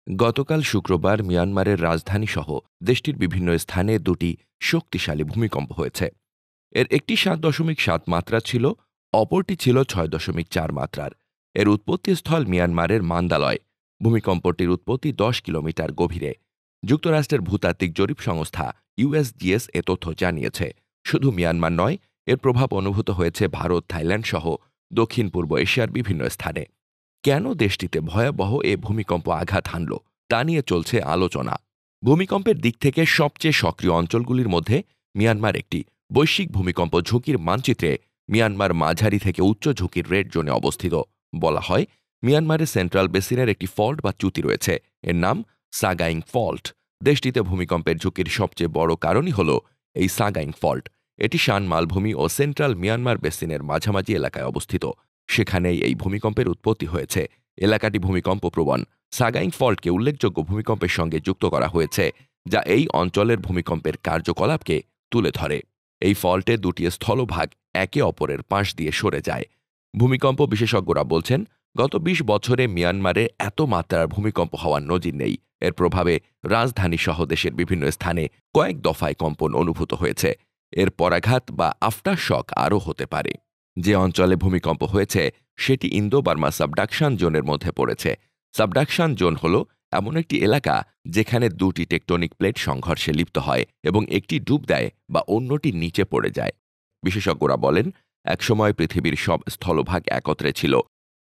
গতকাল শুক্রবার মিয়ানমারের রাজধানী সহ দেশটির বিভিন্ন স্থানে দুটি শক্তিশালী ভূমিকম্প হয়েছে। এর একটি ৭.৭ মাত্রা ছিল, অপরটি ছিল ৬.৪ মাত্রার। এর উৎপত্তিস্থল মিয়ানমারের মান্দালয়। ভূমিকম্পটির উৎপত্তি ১০ কিলোমিটার গভীরে। যুক্তরাষ্ট্রের ভূতাত্ত্বিক জরিপ সংস্থা ইউএসজিএস এ তথ্য জানিয়েছে। শুধু মিয়ানমার নয়, এর প্রভাব অনুভূত হয়েছে ভারত, থাইল্যান্ড সহ দক্ষিণ পূর্ব এশিয়ার বিভিন্ন স্থানে। কেন দেশটিতে ভয়াবহ এ ভূমিকম্প আঘাত হানল, তা নিয়ে চলছে আলোচনা। ভূমিকম্পের দিক থেকে সবচেয়ে সক্রিয় অঞ্চলগুলির মধ্যে মিয়ানমার একটি। বৈশ্বিক ভূমিকম্প ঝুঁকির মানচিত্রে মিয়ানমার মাঝারি থেকে উচ্চ ঝুঁকির রেড জোনে অবস্থিত। বলা হয়, মিয়ানমারের সেন্ট্রাল বেসিনের একটি ফল্ট বা চ্যুতি রয়েছে, এর নাম সাগাইং ফল্ট। দেশটিতে ভূমিকম্পের ঝুঁকির সবচেয়ে বড় কারণই হল এই সাগাইং ফল্ট। এটি শান মালভূমি ও সেন্ট্রাল মিয়ানমার বেসিনের মাঝামাঝি এলাকায় অবস্থিত। সেখানেই এই ভূমিকম্পের উৎপত্তি হয়েছে। এলাকাটি ভূমিকম্প প্রবণ। সাগাইং ফল্টকে উল্লেখযোগ্য ভূমিকম্পের সঙ্গে যুক্ত করা হয়েছে, যা এই অঞ্চলের ভূমিকম্পের কার্যকলাপকে তুলে ধরে। এই ফল্টে দুটি স্থলভাগ একে অপরের পাশ দিয়ে সরে যায়। ভূমিকম্প বিশেষজ্ঞরা বলছেন, গত ২০ বছরে মিয়ানমারে এত মাত্রার ভূমিকম্প হওয়ার নজির নেই। এর প্রভাবে রাজধানী সহ দেশের বিভিন্ন স্থানে কয়েক দফায় কম্পন অনুভূত হয়েছে। এর পরাঘাত বা আফটার শক আরও হতে পারে। যে অঞ্চলে ভূমিকম্প হয়েছে সেটি ইন্দো বার্মা সাবডাকশন জোনের মধ্যে পড়েছে। সাবডাকশন জোন হল এমন একটি এলাকা যেখানে দুটি টেকটনিক প্লেট সংঘর্ষে লিপ্ত হয় এবং একটি ডুব দেয় বা অন্যটি নিচে পড়ে যায়। বিশেষজ্ঞরা বলেন, একসময় পৃথিবীর সব স্থলভাগ একত্রে ছিল।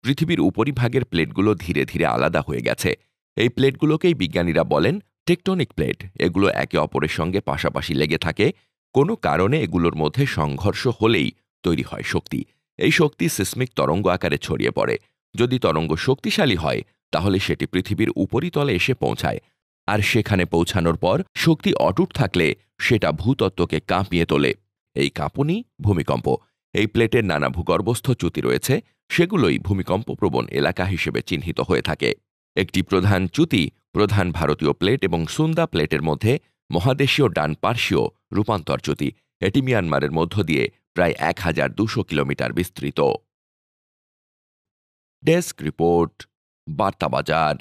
পৃথিবীর উপরিভাগের প্লেটগুলো ধীরে ধীরে আলাদা হয়ে গেছে। এই প্লেটগুলোকেই বিজ্ঞানীরা বলেন টেকটনিক প্লেট। এগুলো একে অপরের সঙ্গে পাশাপাশি লেগে থাকে। কোনো কারণে এগুলোর মধ্যে সংঘর্ষ হলেই তৈরি হয় শক্তি। এই শক্তি সিসমিক তরঙ্গ আকারে ছড়িয়ে পড়ে। যদি তরঙ্গ শক্তিশালী হয় তাহলে সেটি পৃথিবীর উপরিতলে এসে পৌঁছায়, আর সেখানে পৌঁছানোর পর শক্তি অটুট থাকলে সেটা ভূতত্ত্বকে কাঁপিয়ে তোলে। এই কাঁপুনি ভূমিকম্প। এই প্লেটের নানা ভূগর্ভস্থ চ্যুতি রয়েছে, সেগুলোই ভূমিকম্পপ্রবণ এলাকা হিসেবে চিহ্নিত হয়ে থাকে। একটি প্রধান চ্যুতি প্রধান ভারতীয় প্লেট এবং সুন্দা প্লেটের মধ্যে মহাদেশীয় ডান পার্শ্বীয় রূপান্তর চ্যুতি। এটি মিয়ানমারের মধ্য দিয়ে প্রায় ১,২০০ কিলোমিটার বিস্তৃত। Desk report, বার্তাবাজার।